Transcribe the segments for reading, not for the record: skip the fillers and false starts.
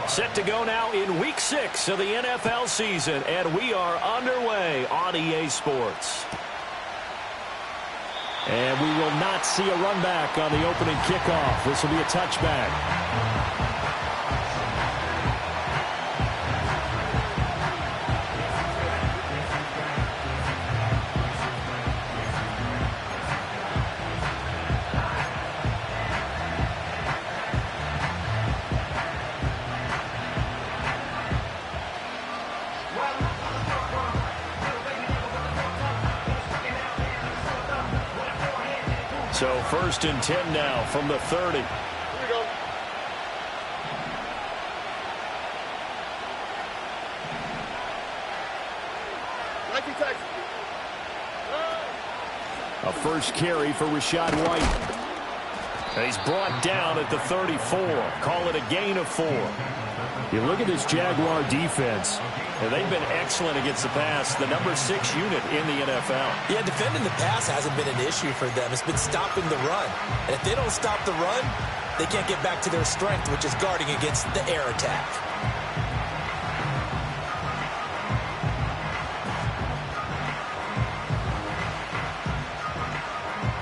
Set to go now in Week 6 of the NFL season, and we are underway on EA Sports. And we will not see a run back on the opening kickoff. This will be a touchback. So 1st and 10 now from the 30. Here we go. A first carry for Rachaad White. He's brought down at the 34. Call it a gain of 4. You look at this Jaguar defense, and they've been excellent against the pass, the number 6 unit in the NFL. Yeah, defending the pass hasn't been an issue for them. It's been stopping the run. And if they don't stop the run, they can't get back to their strength, which is guarding against the air attack.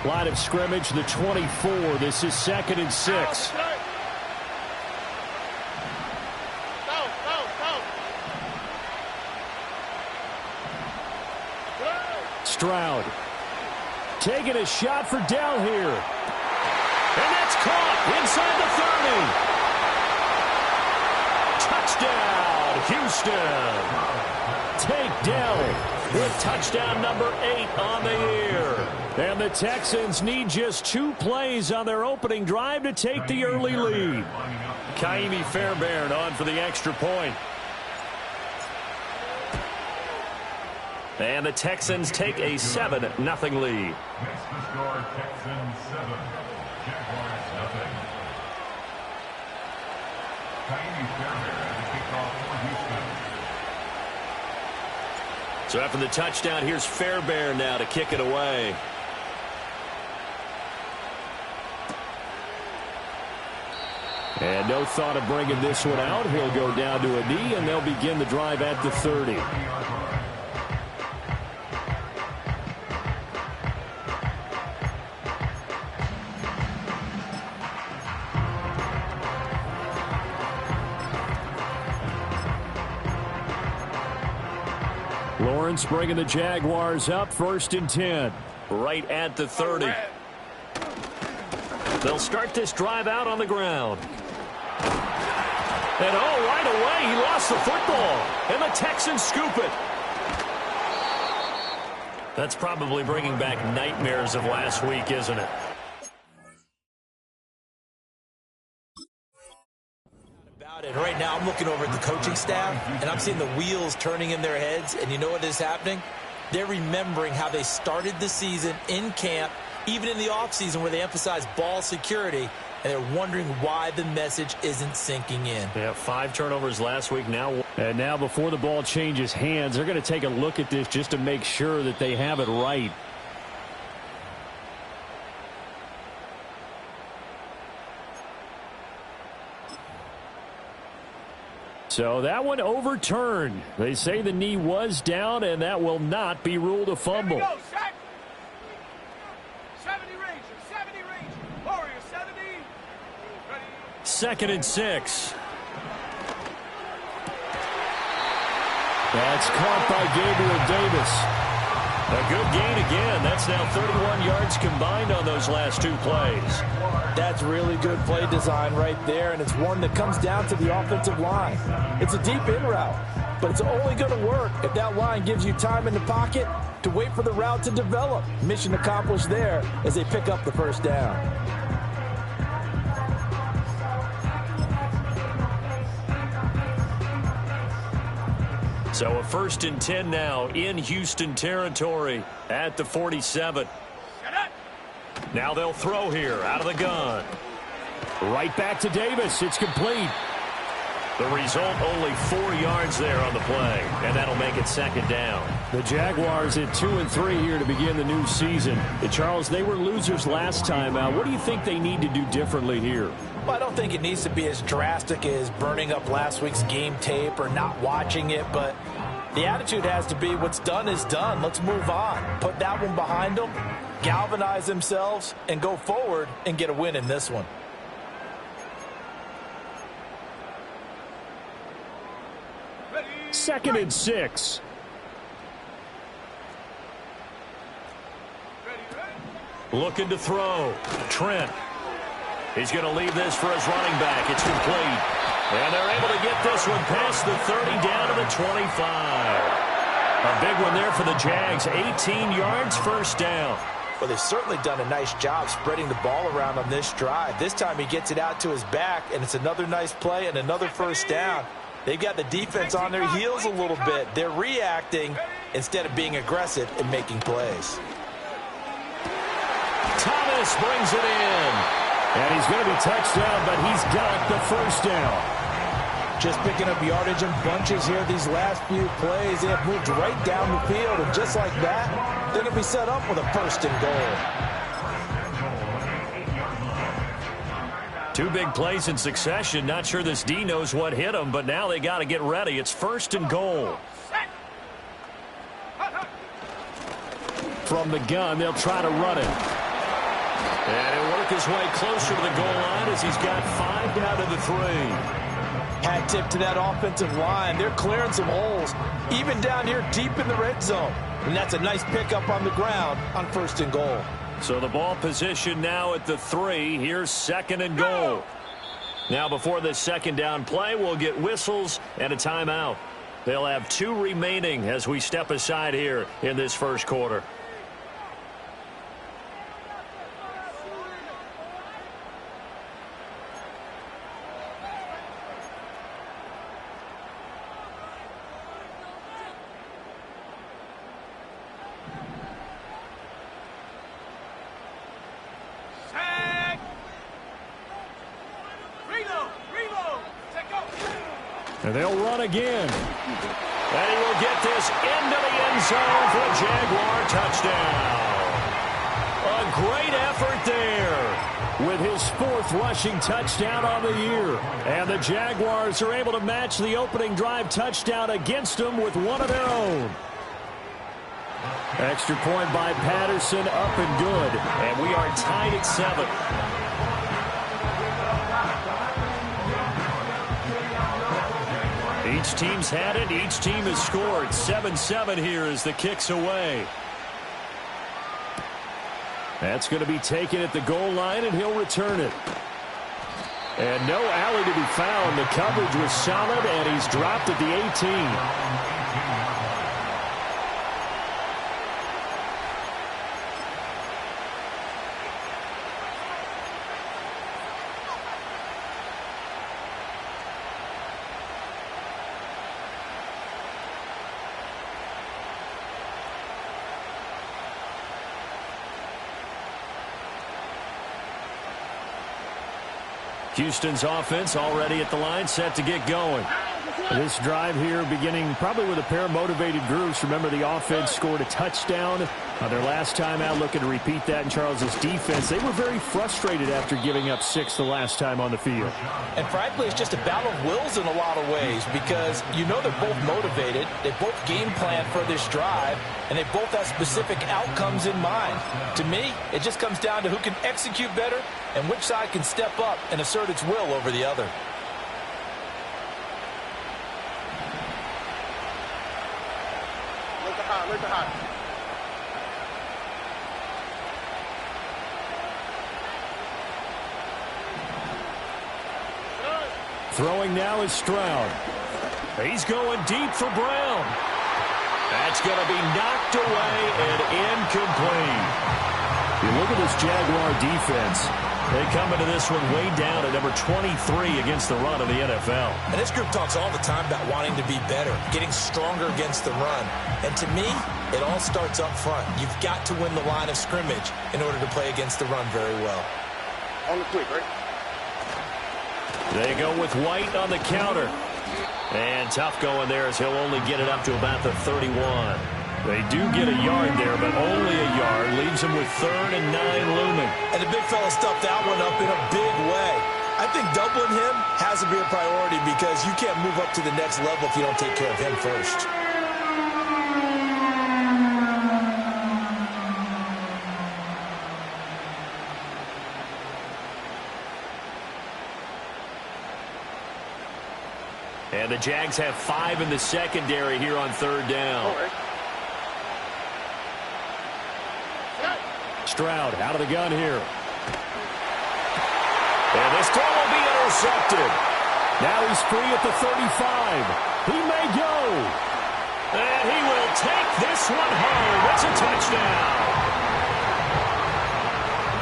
Line of scrimmage, the 24. This is 2nd and 6. Stroud taking a shot for Dell here. And that's caught inside the 30. Touchdown, Houston. Take Dell with touchdown number 8 on the year. And the Texans need just 2 plays on their opening drive to take the early lead. Kaimi Fairbairn on for the extra point. And the Texans take a 7-0 lead. Next to score, Texans 7, Jaguars nothing. Kaimi Fairbairn at the kickoff for Houston. So after the touchdown, here's Fairbairn now to kick it away. And no thought of bringing this one out. He'll go down to a knee, and they'll begin the drive at the 30. Lawrence bringing the Jaguars up, 1st and 10. Right at the 30. They'll start this drive out on the ground. And right away, he lost the football. And the Texans scoop it. That's probably bringing back nightmares of last week, isn't it? And right now, I'm looking over at the coaching staff, and I'm seeing the wheels turning in their heads. And you know what is happening? They're remembering how they started the season in camp, even in the offseason where they emphasized ball security, and they're wondering why the message isn't sinking in. Yeah, 5 turnovers last week now. And now before the ball changes hands, they're going to take a look at this just to make sure that they have it right. So that one overturned. They say the knee was down, and that will not be ruled a fumble. 2nd and 6. That's caught by Gabriel Davis. A good gain again. That's now 31 yards combined on those last 2 plays. That's really good play design right there, and it's one that comes down to the offensive line. It's a deep in route, but it's only going to work if that line gives you time in the pocket to wait for the route to develop. Mission accomplished there as they pick up the 1st down. So a 1st and 10 now in Houston territory at the 47. Now they'll throw here out of the gun. Right back to Davis. It's complete. The result, only 4 yards there on the play, and that'll make it second down. The Jaguars at 2-3 here to begin the new season. And Charles, they were losers last time out. What do you think they need to do differently here? Well, I don't think it needs to be as drastic as burning up last week's game tape or not watching it, but the attitude has to be what's done is done. Let's move on. Put that one behind them, galvanize themselves, and go forward and get a win in this one. Second and 6. Looking to throw. Trent. He's going to leave this for his running back. It's complete. And they're able to get this one past the 30 down to the 25. A big one there for the Jags. 18 yards, first down. Well, they've certainly done a nice job spreading the ball around on this drive. This time he gets it out to his back, and it's another nice play and another first down. They've got the defense on their heels a little bit. They're reacting instead of being aggressive and making plays. Thomas brings it in. And he's going to be touched down, but he's got the first down. Just picking up yardage in bunches here these last few plays. They have moved right down the field, and just like that, they're going to be set up with a first and goal. 2 big plays in succession. Not sure this D knows what hit him, but now they got to get ready. It's first and goal. From the gun, they'll try to run it. And he'll work his way closer to the goal line as he's got 5 down to the 3. Hat tip to that offensive line. They're clearing some holes, even down here deep in the red zone. And that's a nice pickup on the ground on first and goal. So the ball position now at the 3. Here's second and goal. Now before this second down play, we'll get whistles and a timeout. They'll have 2 remaining as we step aside here in this first quarter. And they'll run again. And he will get this into the end zone for a Jaguar touchdown. A great effort there with his 4th rushing touchdown on the year. And the Jaguars are able to match the opening drive touchdown against them with one of their own. Extra point by Patterson, up and good. And we are tied at 7. Each team's had it. Each team has scored. 7-7 here as the kick's away. That's going to be taken at the goal line, and he'll return it. And no alley to be found. The coverage was solid, and he's dropped at the 18. Houston's offense already at the line, set to get going. This drive here beginning probably with a pair of motivated groups. Remember, the offense scored a touchdown their last time out, looking to repeat that in Charles's defense. They were very frustrated after giving up 6 the last time on the field. And frankly, it's just a battle of wills in a lot of ways because you know they're both motivated. They both game plan for this drive, and they both have specific outcomes in mind. To me, it just comes down to who can execute better and which side can step up and assert its will over the other. Throwing now is Stroud. He's going deep for Brown. That's going to be knocked away and incomplete. You look at this Jaguar defense. They come into this one way down at number 23 against the run of the NFL. And this group talks all the time about wanting to be better, getting stronger against the run. And to me, it all starts up front. You've got to win the line of scrimmage in order to play against the run very well. On the quick, right? They go with White on the counter. And tough going there as he'll only get it up to about the 31. They do get a yard there, but only a yard. Leaves them with 3rd and 9 looming. And the big fella stuffed that one up in a big way. I think doubling him has to be a priority because you can't move up to the next level if you don't take care of him first. And the Jags have 5 in the secondary here on 3rd down. Stroud out of the gun here. And this throw will be intercepted. Now he's free at the 35. He may go. And he will take this one home. It's a touchdown.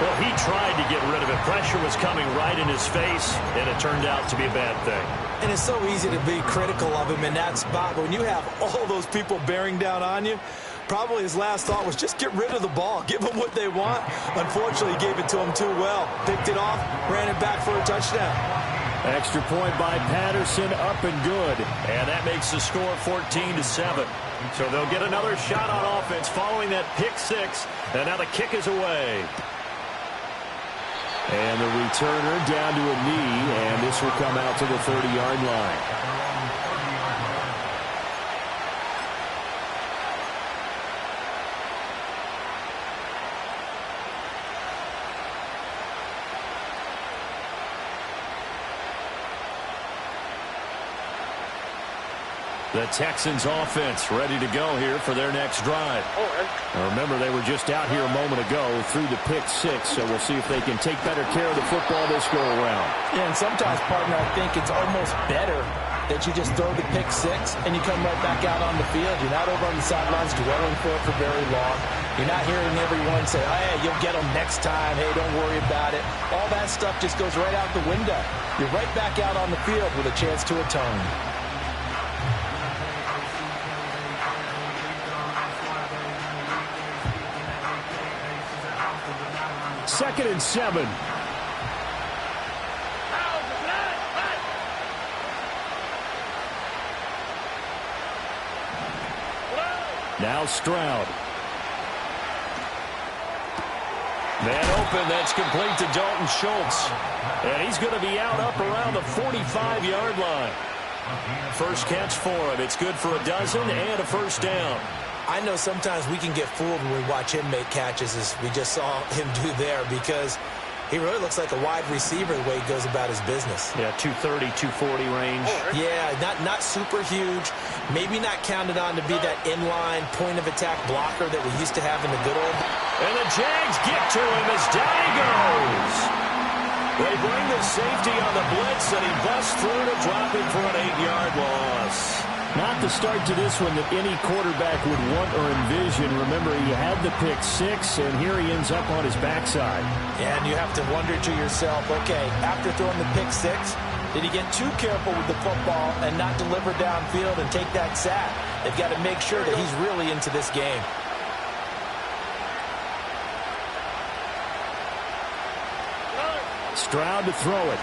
Well, he tried to get rid of it. Pressure was coming right in his face, and it turned out to be a bad thing. And it's so easy to be critical of him in that spot. But when you have all those people bearing down on you, probably his last thought was just get rid of the ball. Give them what they want. Unfortunately, he gave it to them too well. Picked it off, ran it back for a touchdown. Extra point by Patterson, up and good. And that makes the score 14-7. So they'll get another shot on offense following that pick 6. And now the kick is away. And the returner down to a knee, and this will come out to the 30-yard line. The Texans offense ready to go here for their next drive. Now remember, they were just out here a moment ago through the pick 6, so we'll see if they can take better care of the football this go around. Yeah, and sometimes, partner, I think it's almost better that you just throw the pick 6 and you come right back out on the field. You're not over on the sidelines dwelling for it for very long. You're not hearing everyone say, oh, hey, you'll get them next time. Hey, don't worry about it. All that stuff just goes right out the window. You're right back out on the field with a chance to atone. 2nd and 7. Now Stroud. Man open, that's complete to Dalton Schultz. And he's going to be out up around the 45-yard line. First catch for him. It's good for a dozen and a first down. I know sometimes we can get fooled when we watch him make catches, as we just saw him do there, because he really looks like a wide receiver the way he goes about his business. Yeah, 230, 240 range. Yeah, not super huge. Maybe not counted on to be that inline point-of-attack blocker that we used to have in the good old. And the Jags get to him as down he goes. They bring the safety on the blitz, and he busts through to drop it for an 8-yard loss. Not the start to this one that any quarterback would want or envision. Remember, he had the pick 6, and here he ends up on his backside. Yeah, and you have to wonder to yourself, okay, after throwing the pick 6, did he get too careful with the football and not deliver downfield and take that sack? They've got to make sure that he's really into this game. Stroud to throw it.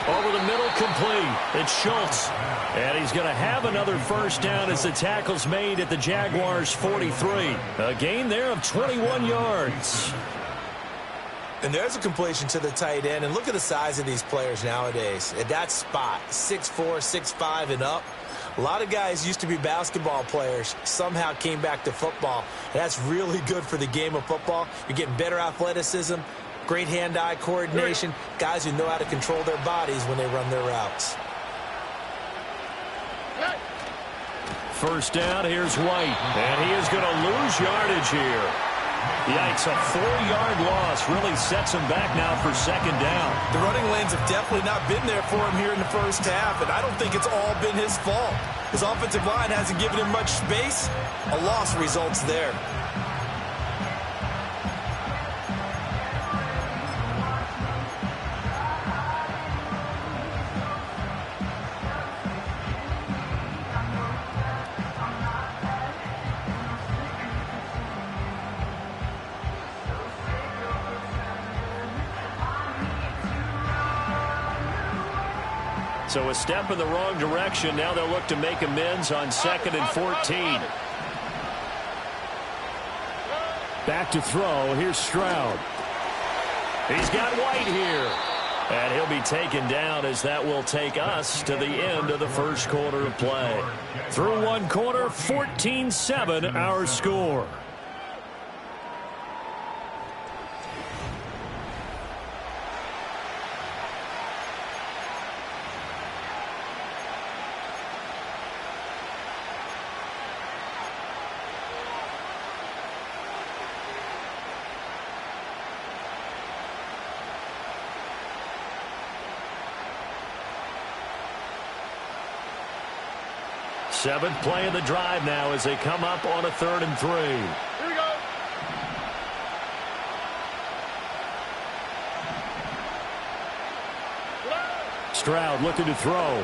Over the middle, complete. It's Schultz. And he's going to have another first down as the tackle's made at the Jaguars' 43. A gain there of 21 yards. And there's a completion to the tight end. And look at the size of these players nowadays. At that spot, 6'4", 6'5", and up. A lot of guys used to be basketball players, somehow came back to football. And that's really good for the game of football. You're getting better athleticism, great hand-eye coordination, guys who know how to control their bodies when they run their routes. First down, here's White. And he is going to lose yardage here. Yikes, a 4-yard loss really sets him back now for second down. The running lanes have definitely not been there for him here in the first half, and I don't think it's all been his fault. His offensive line hasn't given him much space. A loss results there. So a step in the wrong direction. Now they'll look to make amends on 2nd and 14. Back to throw. Here's Stroud. He's got White here. And he'll be taken down as that will take us to the end of the first quarter of play. Through one quarter, 14-7 our score. Seventh play of the drive now as they come up on a 3rd and 3. Here we go. Stroud looking to throw.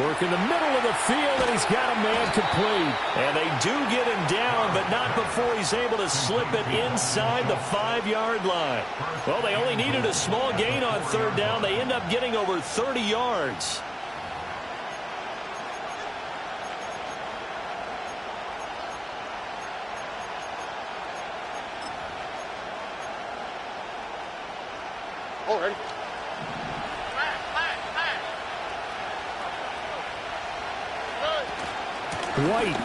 Work in the middle of the field, and he's got a man complete. And they do get him down, but not before he's able to slip it inside the 5-yard line. Well, they only needed a small gain on 3rd down. They end up getting over 30 yards. Already. White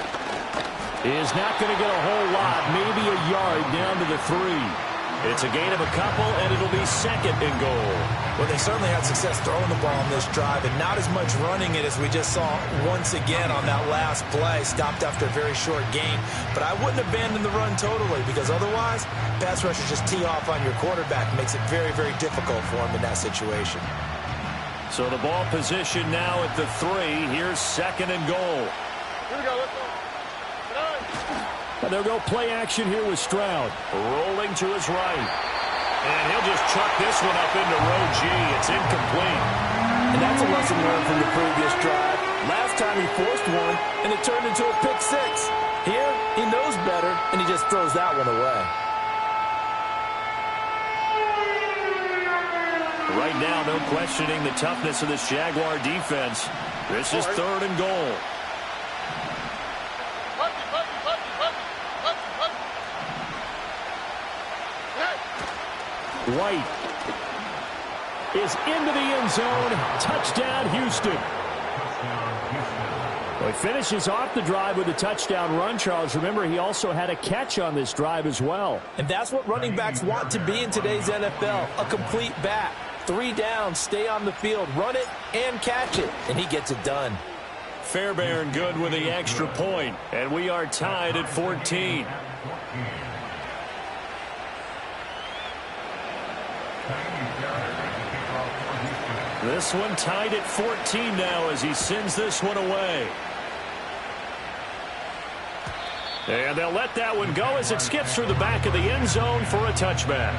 is not going to get a whole lot, maybe a yard down to the 3. It's a gain of a couple, and it'll be 2nd and goal. Well, they certainly had success throwing the ball on this drive, and not as much running it as we just saw once again on that last play. Stopped after a very short gain. But I wouldn't abandon the run totally, because otherwise, pass rushers just tee off on your quarterback. Makes it very, very difficult for him in that situation. So the ball position now at the 3. Here's 2nd and goal. Here we go. Let's go. And they'll go play action here with Stroud. Rolling to his right. And he'll just chuck this one up into row G. It's incomplete. And that's a lesson learned from the previous drive. Last time he forced one, and it turned into a pick 6. Here, he knows better, and he just throws that one away. Right now, no questioning the toughness of this Jaguar defense. This is 3rd and goal. White is into the end zone. Touchdown, Houston. Well, he finishes off the drive with a touchdown run, Charles. Remember, he also had a catch on this drive as well. And that's what running backs want to be in today's NFL, a complete back. 3 downs, stay on the field, run it, and catch it. And he gets it done. Fairbairn good with the extra point, and we are tied at 14. This one tied at 14 now as he sends this one away. And they'll let that one go as it skips through the back of the end zone for a touchback.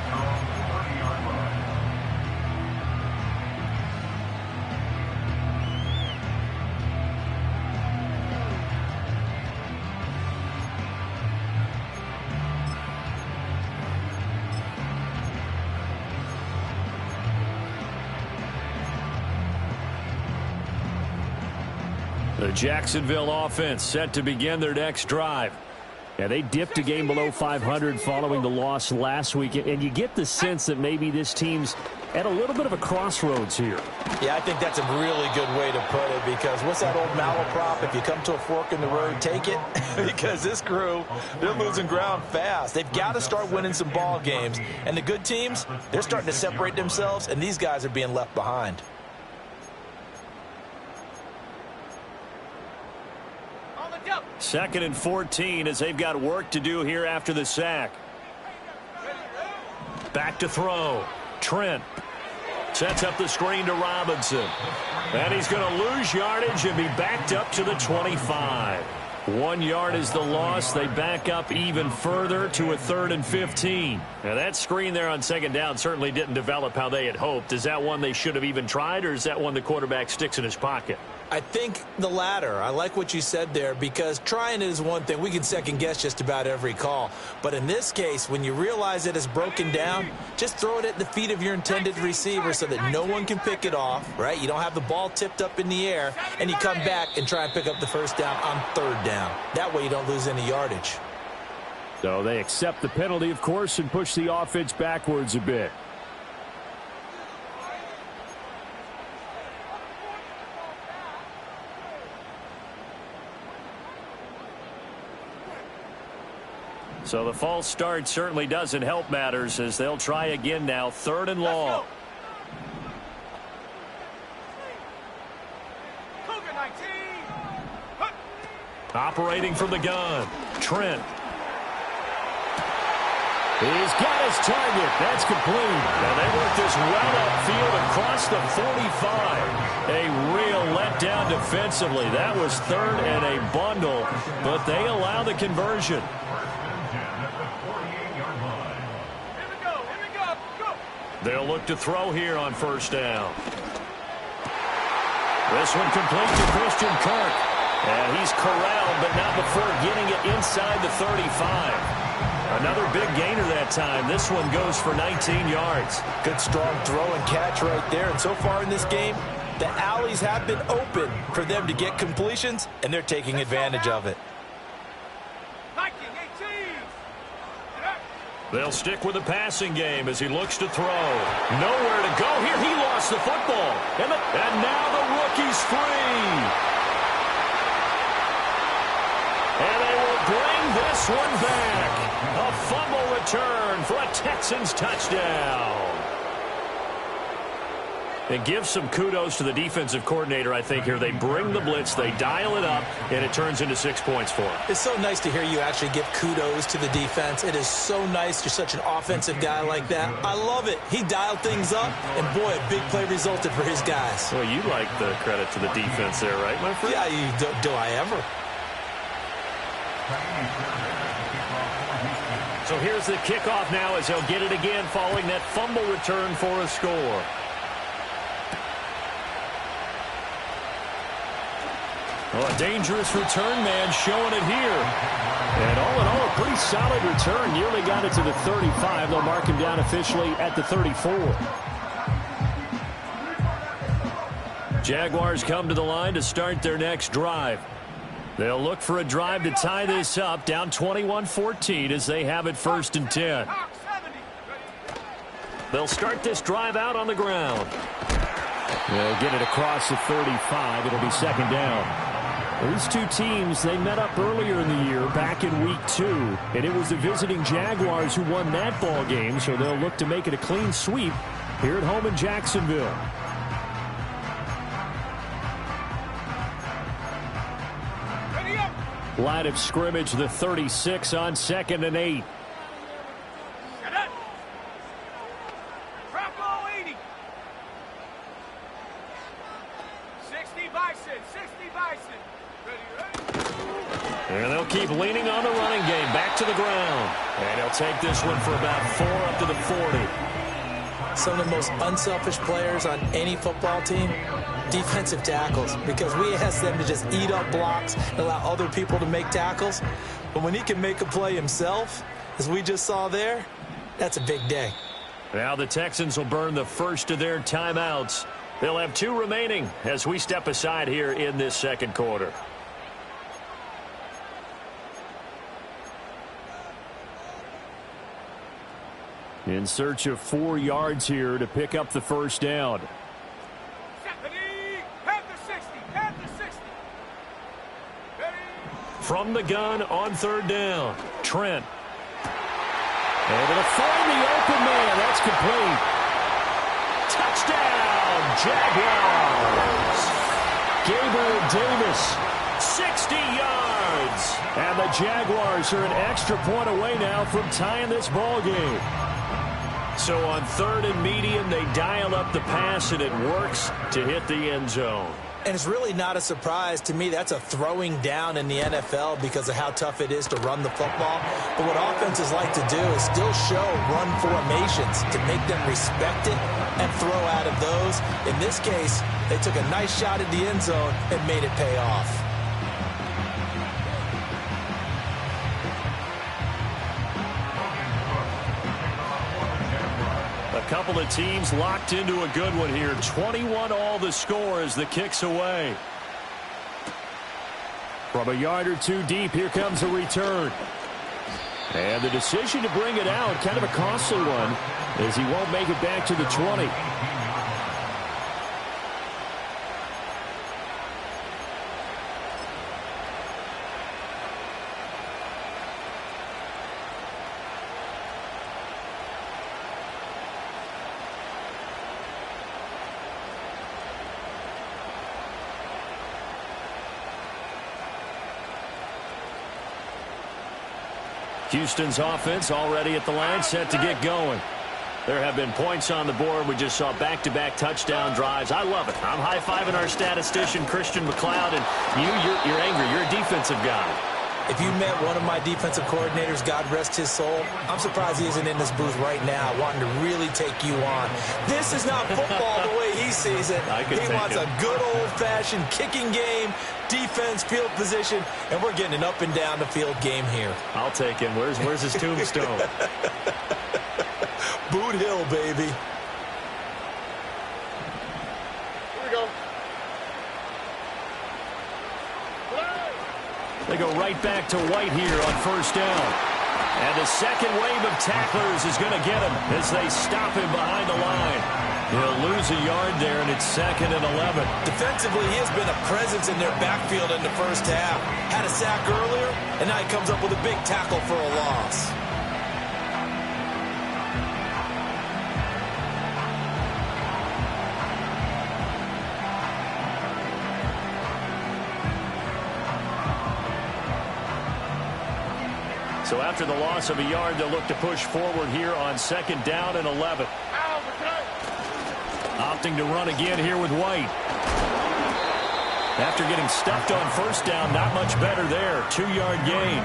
The Jacksonville offense set to begin their next drive. Yeah, they dipped a game below 500 following the loss last week, and you get the sense that maybe this team's at a little bit of a crossroads here. Yeah, I think that's a really good way to put it, because what's that old malaprop? If you come to a fork in the road, take it. Because this crew, they're losing ground fast. They've got to start winning some ball games. And the good teams, they're starting to separate themselves, and these guys are being left behind. Second and 14 as they've got work to do here after the sack. Back to throw. Trent sets up the screen to Robinson. And he's going to lose yardage and be backed up to the 25. 1 yard is the loss. They back up even further to a 3rd and 15. Now that screen there on 2nd down certainly didn't develop how they had hoped. Is that one they should have even tried, or is that one the quarterback sticks in his pocket? I think the latter. I like what you said there, because trying it is one thing. We can second guess just about every call. But in this case, when you realize it is broken down, just throw it at the feet of your intended receiver so that no one can pick it off, right? You don't have the ball tipped up in the air, and you come back and try and pick up the first down on third down. That way you don't lose any yardage. So they accept the penalty, of course, and push the offense backwards a bit. So the false start certainly doesn't help matters, as they'll try again now, 3rd and long. Operating from the gun, Trent. He's got his target. That's complete. And they work this well upfield across the 45. A real letdown defensively. That was 3rd and a bundle, but they allow the conversion. They'll look to throw here on 1st down. This one complete to Christian Kirk. And he's corralled, but not before getting it inside the 35. Another big gainer that time. This one goes for 19 yards. Good strong throw and catch right there. And so far in this game, the alleys have been open for them to get completions, and they're taking advantage of it. They'll stick with the passing game as he looks to throw. Nowhere to go here. He lost the football. And now the rookie's free. And they will bring this one back. A fumble return for a Texans touchdown. And give some kudos to the defensive coordinator, I think, here. They bring the blitz, they dial it up, and it turns into 6 points for them. It's so nice to hear you actually give kudos to the defense. It is so nice. You're such an offensive guy like that. I love it. He dialed things up, and boy, a big play resulted for his guys. Well, you like the credit to the defense there, right, my friend? Yeah, do I ever? So here's the kickoff now as they'll get it again following that fumble return for a score. Well, a dangerous return man showing it here. And all in all, a pretty solid return. Nearly got it to the 35. They'll mark him down officially at the 34. Jaguars come to the line to start their next drive. They'll look for a drive to tie this up, down 21-14 as they have it 1st and 10. They'll start this drive out on the ground. They'll get it across the 35. It'll be 2nd down. These two teams, they met up earlier in the year, back in week 2, and it was the visiting Jaguars who won that ball game, so they'll look to make it a clean sweep here at home in Jacksonville. Line of scrimmage, the 36 on 2nd and 8. And they'll keep leaning on the running game. Back to the ground. And he'll take this one for about 4 up to the 40. Some of the most unselfish players on any football team, defensive tackles, because we ask them to just eat up blocks and allow other people to make tackles. But when he can make a play himself, as we just saw there, that's a big day. Now the Texans will burn the first of their timeouts. They'll have 2 remaining as we step aside here in this 2nd quarter. In search of 4 yards here to pick up the 1st down. From the gun on 3rd down, Trent. Able to find the open man. That's complete. Touchdown, Jaguars. Gabriel Davis, 60 yards. And the Jaguars are an extra point away now from tying this ball game. So on 3rd and medium, they dial up the pass, and it works to hit the end zone. And it's really not a surprise to me. That's a throwing down in the NFL because of how tough it is to run the football. But what offenses like to do is still show run formations to make them respect it and throw out of those. In this case, they took a nice shot at the end zone and made it pay off. A couple of teams locked into a good one here. 21 all the score as the kick's away. From a yard or two deep, here comes a return. And the decision to bring it out, kind of a costly one, as he won't make it back to the 20. Houston's offense already at the line, set to get going. There have been points on the board. We just saw back-to-back touchdown drives. I love it. I'm high-fiving our statistician, Christian McLeod, and you're angry. You're a defensive guy. If you met one of my defensive coordinators, God rest his soul, I'm surprised he isn't in this booth right now wanting to really take you on. This is not football the way he sees it. He wants a good old-fashioned kicking game, defense, field position, and we're getting an up-and-down the field game here. I'll take him. Where's his tombstone? Boot Hill, baby. Here we go. They go right back to White here on first down. And the second wave of tacklers is going to get him as they stop him behind the line. He'll lose a yard there, and it's 2nd and 11. Defensively, he has been a presence in their backfield in the first half. Had a sack earlier, and now he comes up with a big tackle for a loss. So after the loss of a yard, they'll look to push forward here on 2nd down and 11. Opting to run again here with White. After getting stuffed on first down, not much better there. 2-yard gain.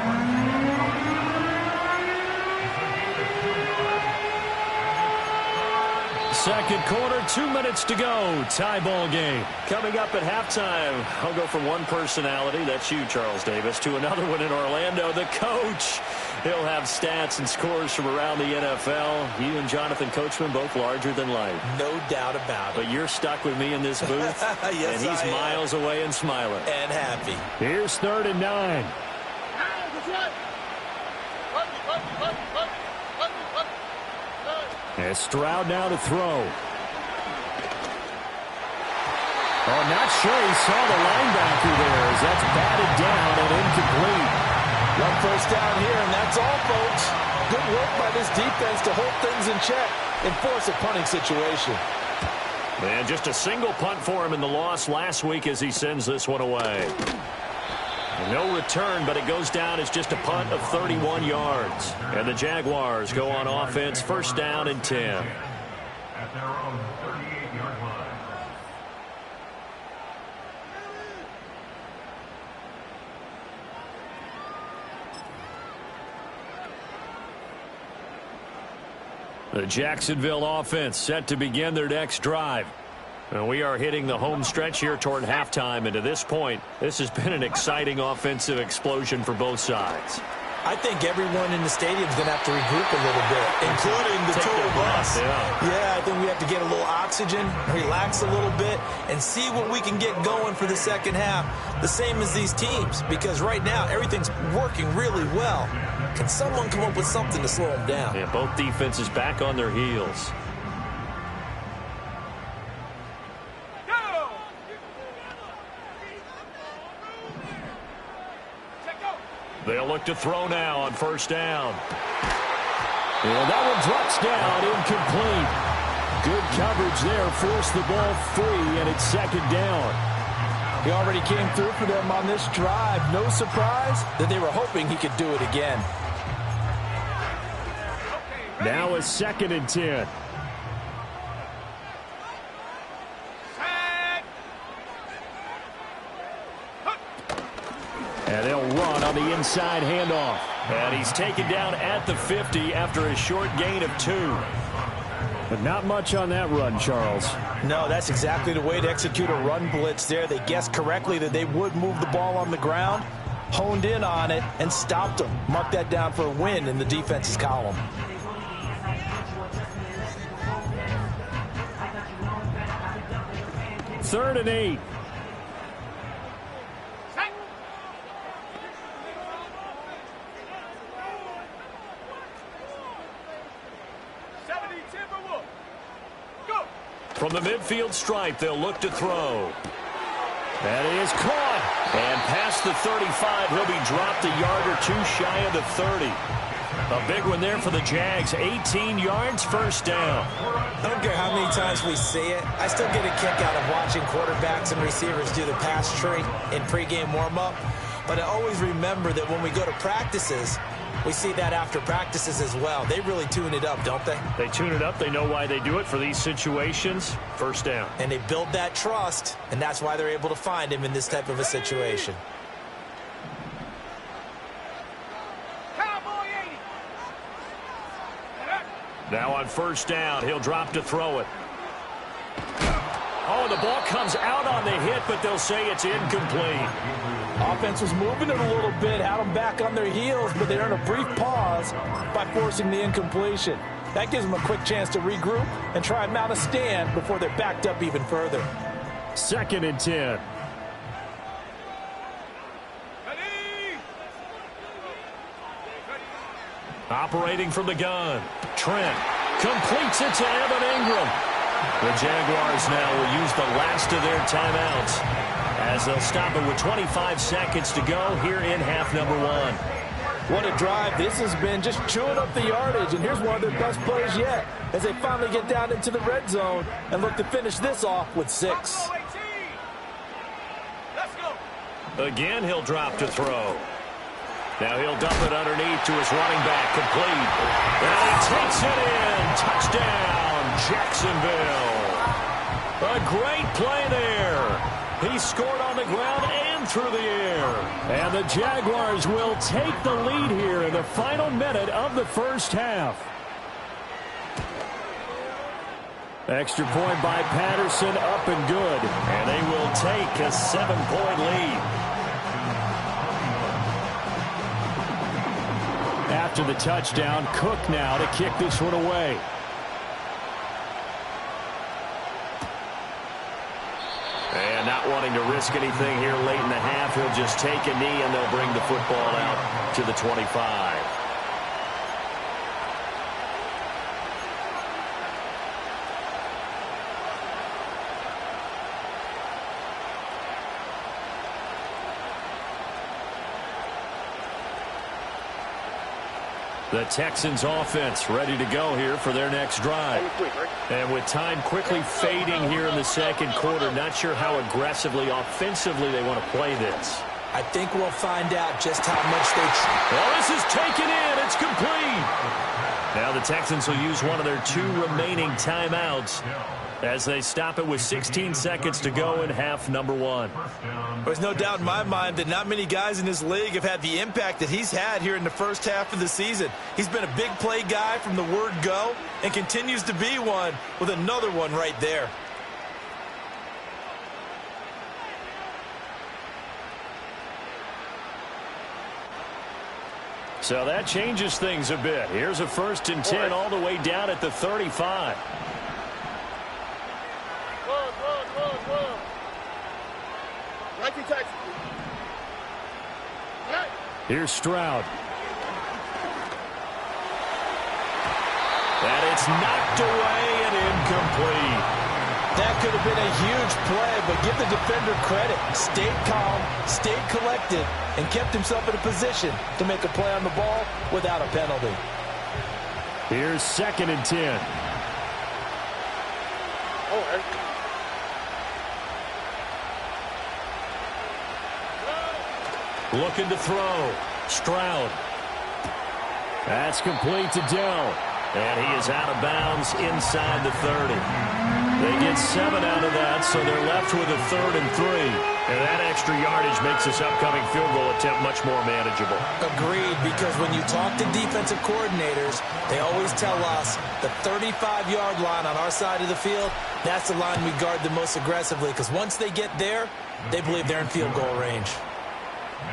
Second quarter, 2 minutes to go. Tie ball game. Coming up at halftime, I'll go from one personality, that's you, Charles Davis, to another one in Orlando, the coach. He'll have stats and scores from around the NFL. You and Jonathan Coachman, both larger than life. No doubt about it. But you're stuck with me in this booth, yes, and he's miles away and smiling. And happy. Here's 3rd and 9. And Stroud now to throw. Oh, not sure he saw the linebacker there as that's batted down and incomplete. One first down here, and that's all, folks. Good work by this defense to hold things in check and force a punting situation. And just a single punt for him in the loss last week as he sends this one away. No return, but it goes down as just a punt of 31 yards. And the Jaguars go on offense, 1st down and 10. At their own 38-yard line. The Jacksonville offense set to begin their next drive. And we are hitting the home stretch here toward halftime, and to this point, this has been an exciting offensive explosion for both sides. I think everyone in the stadium is going to have to regroup a little bit, including the two of us. Yeah, I think we have to get a little oxygen, relax a little bit, and see what we can get going for the second half, the same as these teams, because right now everything's working really well. Can someone come up with something to slow them down? Yeah, both defenses back on their heels. They'll look to throw now on first down. And that one drops down, incomplete. Good coverage there, forced the ball free, and it's 2nd down. He already came through for them on this drive. No surprise that they were hoping he could do it again. Now a 2nd and 10. gone on the inside handoff. And he's taken down at the 50 after a short gain of 2. But not much on that run, Charles. No, that's exactly the way to execute a run blitz there. They guessed correctly that they would move the ball on the ground, honed in on it, and stopped them. Mark that down for a win in the defense's column. Third and 8. From the midfield stripe, they'll look to throw. That is caught. And past the 35, he'll be dropped a yard or two shy of the 30. A big one there for the Jags. 18 yards, first down. I don't care how many times we see it. I still get a kick out of watching quarterbacks and receivers do the pass tree in pregame warm-up. But I always remember that when we go to practices, we see that after practices as well. They really tune it up, don't they? They tune it up. They know why they do it for these situations. First down. And they build that trust, and that's why they're able to find him in this type of a situation. Now on first down, he'll drop to throw it. Oh, the ball comes out on the hit, but they'll say it's incomplete. Offense was moving it a little bit, had them back on their heels, but they earned a brief pause by forcing the incompletion. That gives them a quick chance to regroup and try and mount a stand before they're backed up even further. Second and 10. Operating from the gun. Trent completes it to Evan Ingram. The Jaguars now will use the last of their timeouts as they'll stop it with 25 seconds to go here in half number 1. What a drive this has been, just chewing up the yardage. And here's one of their best plays yet as they finally get down into the red zone and look to finish this off with 6. Again, he'll drop to throw. Now he'll dump it underneath to his running back, complete. And he takes it in. Touchdown, Jacksonville. A great play there. He scored on the ground and through the air. And the Jaguars will take the lead here in the final minute of the first half. Extra point by Patterson, up and good. And they will take a 7-point lead. After the touchdown, Cook now to kick this one away. And not wanting to risk anything here late in the half, he'll just take a knee and they'll bring the football out to the 25. The Texans offense ready to go here for their next drive. And with time quickly fading here in the second quarter, not sure how aggressively, offensively they want to play this. I think we'll find out just how much they well, this is taken in. It's complete. Now the Texans will use one of their 2 remaining timeouts as they stop it with 16 seconds to go in half number 1. There's no doubt in my mind that not many guys in this league have had the impact that he's had here in the first half of the season. He's been a big play guy from the word go and continues to be one with another one right there. So that changes things a bit. Here's a 1st and 10 all the way down at the 35. Here's Stroud. And it's knocked away and incomplete. That could have been a huge play, but give the defender credit. Stayed calm, stayed collected, and kept himself in a position to make a play on the ball without a penalty. Here's 2nd and 10. Looking to throw. Stroud. That's complete to Dell. And he is out of bounds inside the 30. They get 7 out of that, so they're left with a 3rd and 3. And that extra yardage makes this upcoming field goal attempt much more manageable. Agreed, because when you talk to defensive coordinators, they always tell us the 35-yard line on our side of the field, that's the line we guard the most aggressively, because once they get there, they believe they're in field goal range.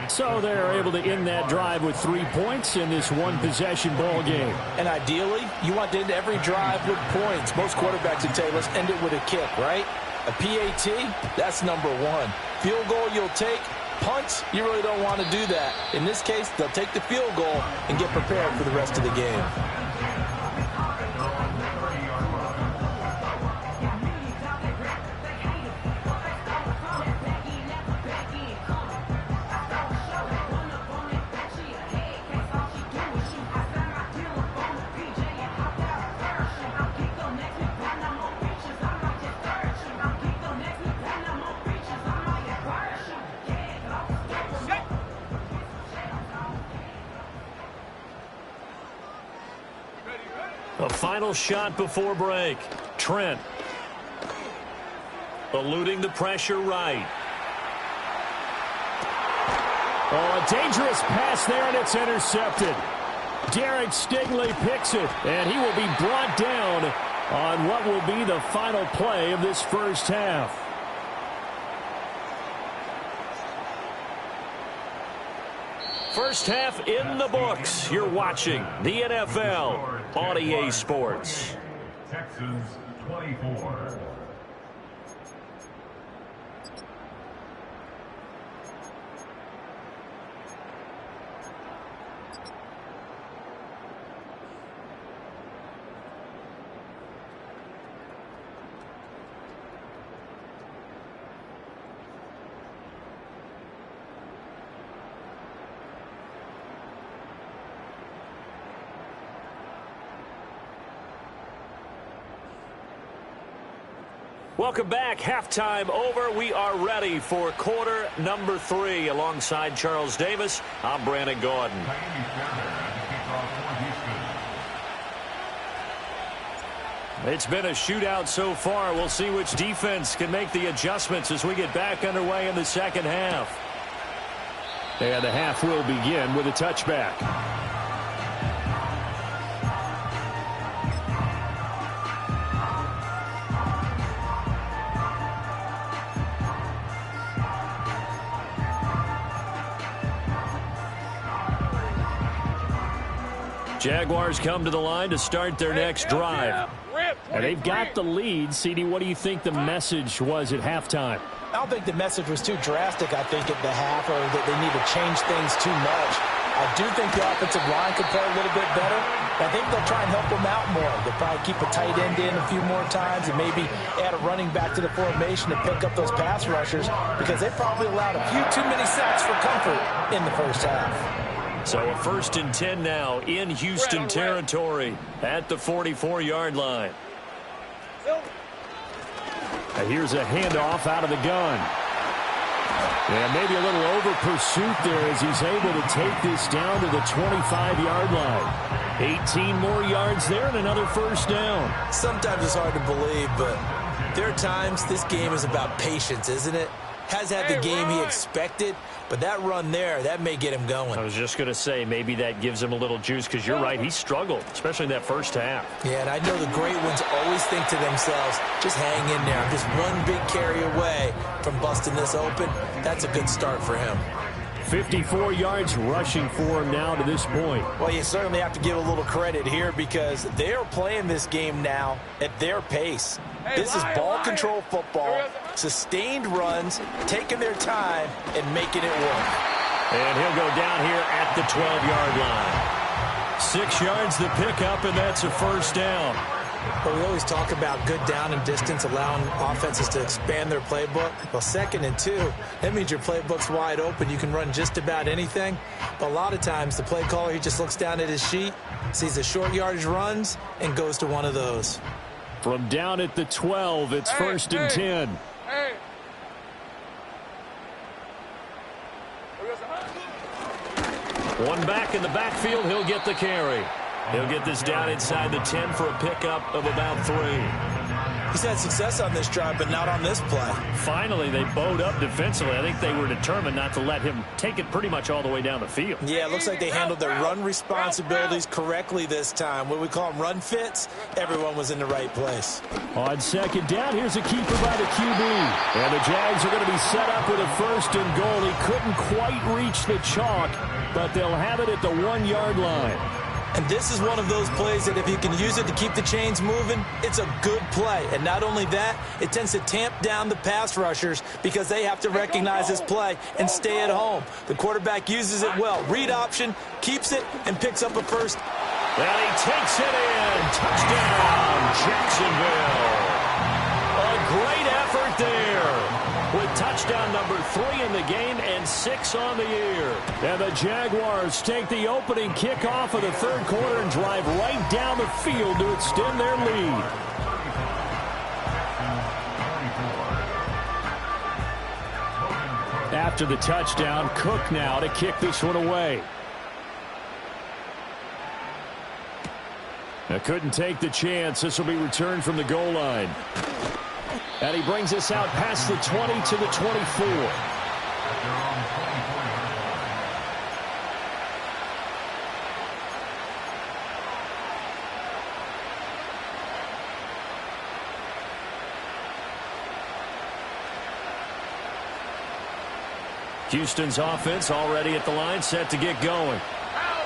So they're able to end that drive with 3 points in this one-possession ball game. And ideally, you want to end every drive with points. Most quarterbacks would tell us end it with a kick, right? A PAT, that's number 1. Field goal you'll take. Punts, you really don't want to do that. In this case, they'll take the field goal and get prepared for the rest of the game. A final shot before break. Trent. Eluding the pressure right. Oh, a dangerous pass there, and it's intercepted. Derek Stingley picks it, and he will be brought down on what will be the final play of this first half. First half in the books. You're watching the NFL on EA Sports. Texans 24. Welcome back. Halftime over. We are ready for quarter number 3. Alongside Charles Davis, I'm Brandon Gordon. It's been a shootout so far. We'll see which defense can make the adjustments as we get back underway in the second half. And the half will begin with a touchback. Jaguars come to the line to start their next drive. And they've got the lead. CD, what do you think the message was at halftime? I don't think the message was too drastic, I think, at the half, or that they need to change things too much. I do think the offensive line could play a little bit better. I think they'll try and help them out more. They'll probably keep a tight end in a few more times and maybe add a running back to the formation to pick up those pass rushers, because they probably allowed a few too many sacks for comfort in the first half. So a 1st and 10 now in Houston territory at the 44-yard line. And here's a handoff out of the gun. And maybe a little over pursuit there as he's able to take this down to the 25-yard line. 18 more yards there and another first down. Sometimes it's hard to believe, but there are times this game is about patience, isn't it? Has had the game he expected, but that run there, that may get him going. I was just going to say, maybe that gives him a little juice, because you're right, he struggled, especially in that first half. Yeah, and I know the great ones always think to themselves, just hang in there. I'm just one big carry away from busting this open. That's a good start for him. 54 yards rushing for him now to this point. Well, you certainly have to give a little credit here, because they are playing this game now at their pace. This is ball control football, sustained runs, taking their time and making it work. And he'll go down here at the 12-yard line. 6 yards the pickup, and that's a first down. But we always talk about good down and distance, allowing offenses to expand their playbook. Well, 2nd and 2, that means your playbook's wide open. You can run just about anything. But a lot of times, the play caller, he just looks down at his sheet, sees the short yardage runs, and goes to one of those. From down at the 12, it's 1st and 10. One back in the backfield, he'll get the carry. He'll get this down inside the 10 for a pickup of about 3. He's had success on this drive, but not on this play. Finally, they bowed up defensively. I think they were determined not to let him take it pretty much all the way down the field. Yeah, it looks like they handled their run responsibilities correctly this time. What we call them run fits, everyone was in the right place. On second down, here's a keeper by the QB. And the Jags are going to be set up with a 1st and goal. He couldn't quite reach the chalk, but they'll have it at the 1-yard line. And this is one of those plays that if you can use it to keep the chains moving, it's a good play. And not only that, it tends to tamp down the pass rushers because they have to recognize this play and stay at home. The quarterback uses it well. Read option, keeps it, and picks up a first. And he takes it in. Touchdown, Jacksonville. A great effort there, with touchdown number 3 in the game and 6 on the year. And the Jaguars take the opening kickoff of the 3rd quarter and drive right down the field to extend their lead. After the touchdown, Cook now to kick this one away. Couldn't take the chance. This will be returned from the goal line. And he brings us out past the 20 to the 24. Houston's offense already at the line, set to get going.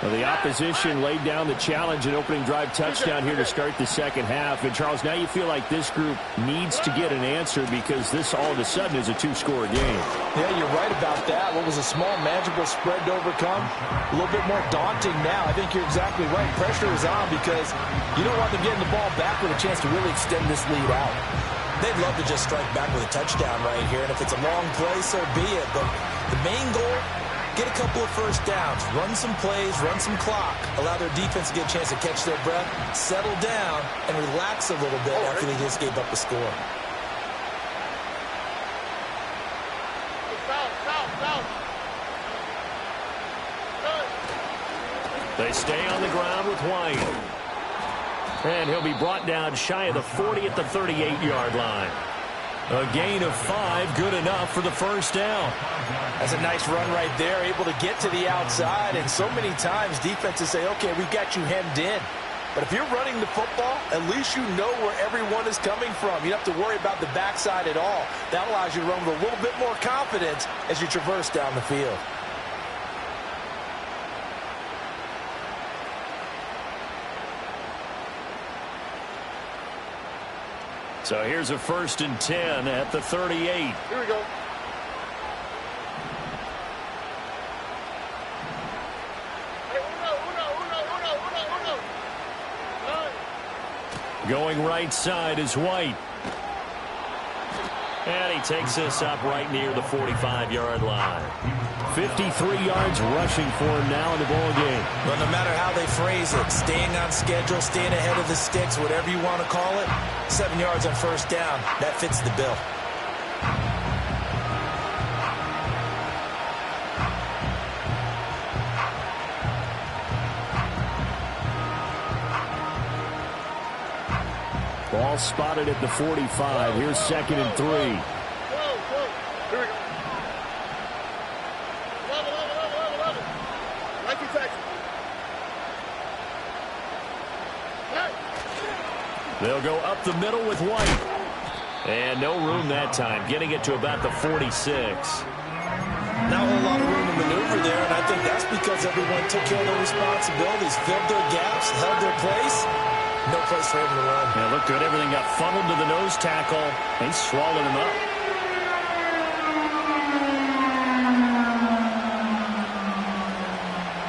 Well, the opposition laid down the challenge and opening drive touchdown here to start the second half. And, Charles, now you feel like this group needs to get an answer because this all of a sudden is a 2-score game. Yeah, you're right about that. What was a small, manageable spread to overcome, a little bit more daunting now. I think you're exactly right. Pressure is on because you don't want them getting the ball back with a chance to really extend this lead out. They'd love to just strike back with a touchdown right here. And if it's a long play, so be it. But the main goal, get a couple of first downs, run some plays, run some clock, allow their defense to get a chance to catch their breath, settle down, and relax a little bit after they just gave up the score. They stay on the ground with White. And he'll be brought down shy of the 40 at the 38-yard line. A gain of 5, good enough for the first down. That's a nice run right there, able to get to the outside. And so many times defenses say, okay, we've got you hemmed in. But if you're running the football, at least you know where everyone is coming from. You don't have to worry about the backside at all. That allows you to run with a little bit more confidence as you traverse down the field. So here's a 1st and 10 at the 38. Here we go. Going right side is White. And he takes this up right near the 45-yard line. 53 yards rushing for him now in the ball game. Well, no matter how they phrase it, staying on schedule, staying ahead of the sticks, whatever you want to call it, 7 yards on first down, that fits the bill. Ball spotted at the 45. Here's 2nd and 3. Here we go. Level. Like you text. They'll go up the middle with White. And no room that time, getting it to about the 46. Not a whole lot of room to maneuver there, and I think that's because everyone took care of their responsibilities, filled their gaps, held their place. No place for him to run. Yeah, looked good. Everything got funneled to the nose tackle. They swallowed him up.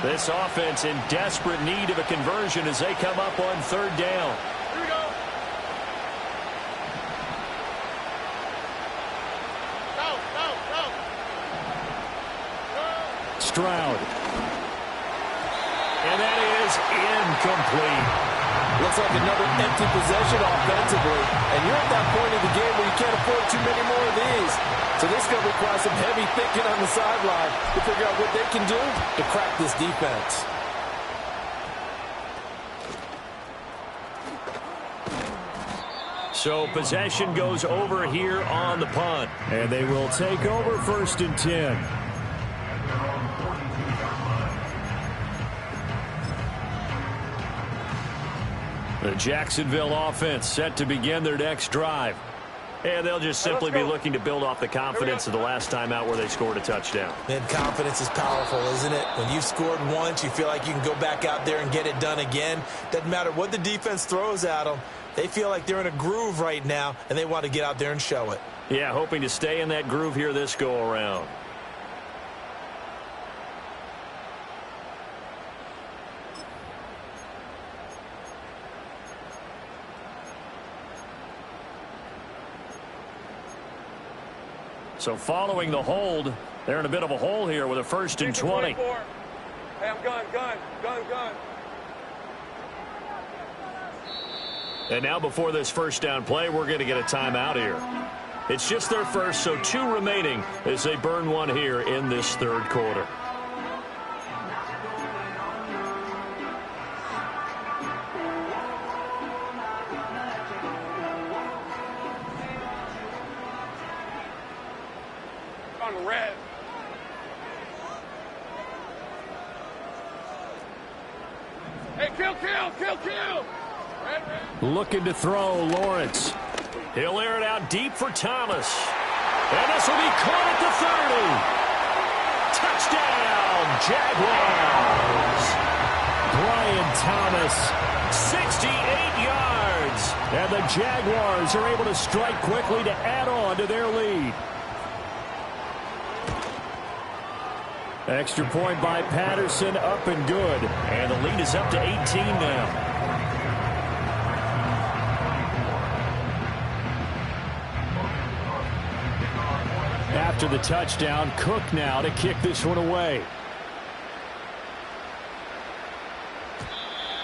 This offense in desperate need of a conversion as they come up on 3rd down. Here we go. Go. Stroud. And that is incomplete. Looks like another empty possession offensively. And you're at that point in the game where you can't afford too many more of these. So this is going to require some heavy thinking on the sideline to figure out what they can do to crack this defense. So possession goes over here on the punt. And they will take over 1st and 10. The Jacksonville offense set to begin their next drive. And they'll just simply be looking to build off the confidence of the last time out where they scored a touchdown. And confidence is powerful, isn't it? When you've scored once, you feel like you can go back out there and get it done again. Doesn't matter what the defense throws at them. They feel like they're in a groove right now, and they want to get out there and show it. Yeah, hoping to stay in that groove here this go-around. So following the hold, they're in a bit of a hole here with a 1st and 20. Hey, I'm gun. And now before this 1st down play, we're going to get a timeout here. It's just their first, so 2 remaining as they burn one here in this 3rd quarter. On red. Hey, kill. Red. Looking to throw, Lawrence. He'll air it out deep for Thomas. And this will be caught at the 30. Touchdown, Jaguars. Brian Thomas, 68 yards. And the Jaguars are able to strike quickly to add on to their lead. Extra point by Patterson, up and good. And the lead is up to 18 now. After the touchdown, Cook now to kick this one away.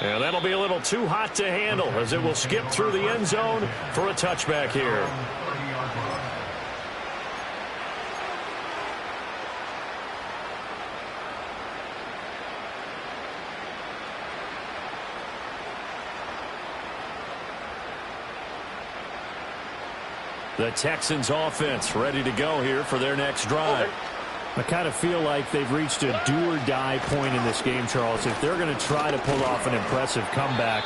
And that'll be a little too hot to handle as it will skip through the end zone for a touchback here. The Texans offense ready to go here for their next drive. I kind of feel like they've reached a do-or-die point in this game, Charles. If they're going to try to pull off an impressive comeback,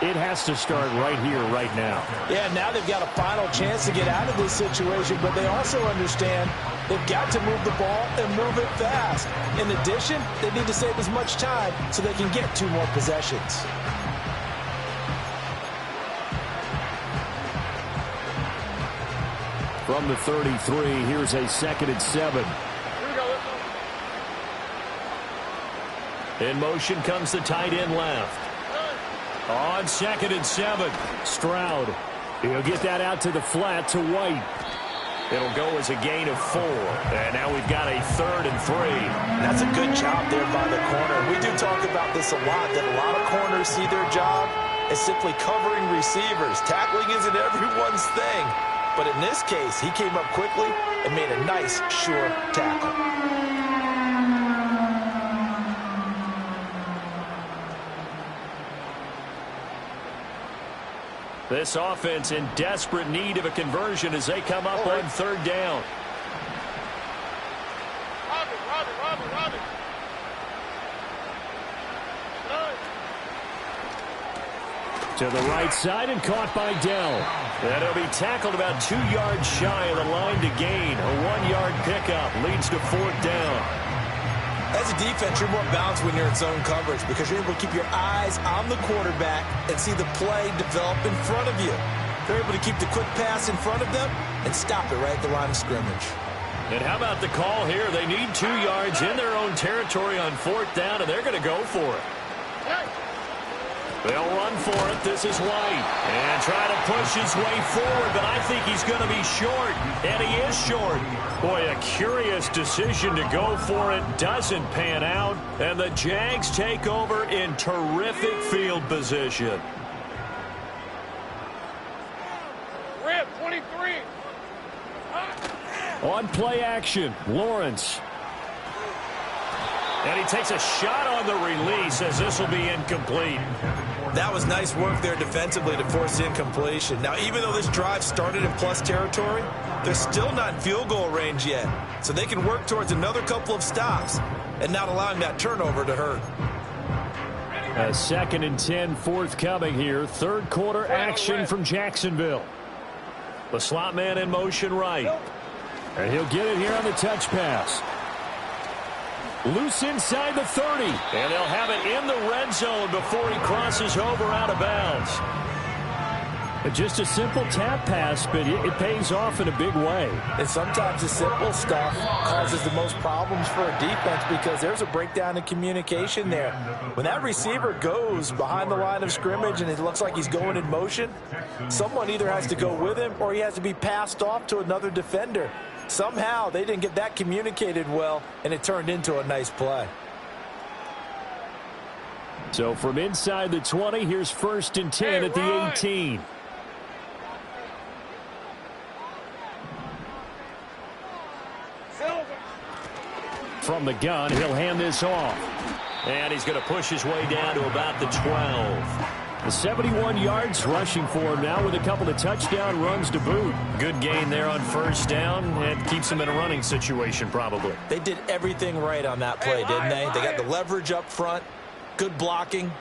it has to start right here, right now. Yeah, now they've got a final chance to get out of this situation, but they also understand they've got to move the ball and move it fast. In addition, they need to save as much time so they can get 2 more possessions. From the 33, here's a 2nd and 7. In motion comes the tight end left. On 2nd and 7, Stroud. He'll get that out to the flat to White. It'll go as a gain of 4. And now we've got a 3rd and 3. That's a good job there by the corner. We do talk about this a lot, that a lot of corners see their job as simply covering receivers. Tackling isn't everyone's thing. But in this case, he came up quickly and made a nice, sure tackle. This offense in desperate need of a conversion as they come up on 3rd down. Robin. To the right side and caught by Dell. And it'll be tackled about 2 yards shy of the line to gain. A 1-yard pickup leads to 4th down. As a defense, you're more balanced when you're in zone coverage because you're able to keep your eyes on the quarterback and see the play develop in front of you. They're able to keep the quick pass in front of them and stop it right at the line of scrimmage. And how about the call here? They need 2 yards in their own territory on 4th down, and they're going to go for it. They'll run for it. This is White. And try to push his way forward, but I think he's going to be short. And he is short. Boy, a curious decision to go for it. Doesn't pan out. And the Jags take over in terrific field position. Red, 23. On play action, Lawrence. And he takes a shot on the release as this will be incomplete. That was nice work there defensively to force the incompletion. Now, even though this drive started in plus territory, they're still not in field goal range yet. So they can work towards another couple of stops and not allowing that turnover to hurt. A 2nd and 10 forthcoming here. Third quarter action from Jacksonville. The slot man in motion right. And he'll get it here on the touch pass. Loose inside the 30. And they'll have it in the red zone before he crosses over out of bounds. Just a simple tap pass, but it pays off in a big way. And sometimes the simple stuff causes the most problems for a defense because there's a breakdown in communication there. When that receiver goes behind the line of scrimmage and it looks like he's going in motion, someone either has to go with him or he has to be passed off to another defender. Somehow they didn't get that communicated well, and it turned into a nice play. So from inside the 20, here's 1st and 10 at the 18. From the gun, he'll hand this off. And he's going to push his way down to about the 12. The 71 yards rushing for him now with a couple of touchdown runs to boot. Good gain there on 1st down and keeps him in a running situation probably. They did everything right on that play, didn't they? They got the leverage up front, good blocking,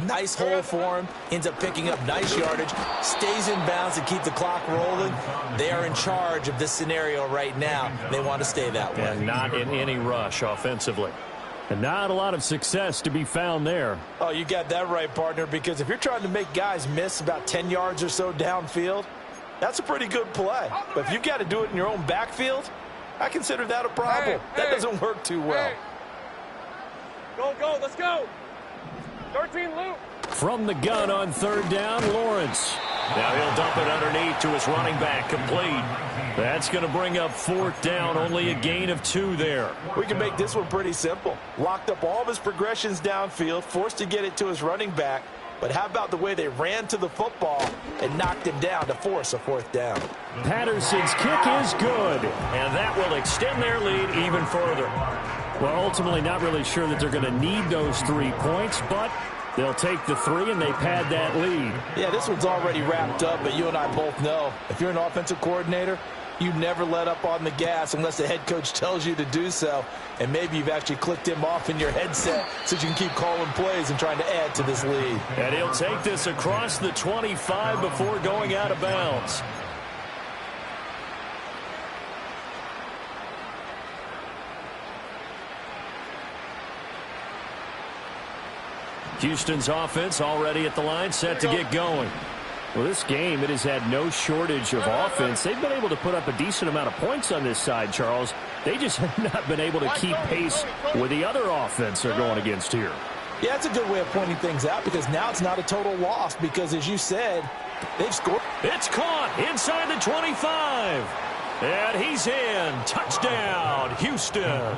nice hole for him, ends up picking up nice yardage, stays in bounds to keep the clock rolling. They are in charge of this scenario right now. They want to stay that way. And not in any rush offensively. And not a lot of success to be found there. Oh, you got that right, partner, because if you're trying to make guys miss about 10 yards or so downfield, that's a pretty good play. But if you've got to do it in your own backfield, I consider that a problem. That doesn't work too well. Go, go, let's go. 13 loop. From the gun on 3rd down, Lawrence. Now he'll dump it underneath to his running back, complete. That's going to bring up 4th down, only a gain of 2 there. We can make this one pretty simple. Locked up all of his progressions downfield, forced to get it to his running back. But how about the way they ran to the football and knocked him down to force a 4th down? Patterson's kick is good, and that will extend their lead even further. Well, ultimately not really sure that they're going to need those 3 points, but they'll take the 3 and they pad that lead. Yeah, this one's already wrapped up, but you and I both know if you're an offensive coordinator, you never let up on the gas unless the head coach tells you to do so. And maybe you've actually clicked him off in your headset so you can keep calling plays and trying to add to this lead. And he'll take this across the 25 before going out of bounds. Houston's offense already at the line, set to get going. Well, this game, it has had no shortage of offense. They've been able to put up a decent amount of points on this side, Charles. They just have not been able to keep pace with the other offense they're going against here. Yeah, it's a good way of pointing things out because now it's not a total loss because, as you said, they've scored. It's caught inside the 25. And he's in. Touchdown, Houston.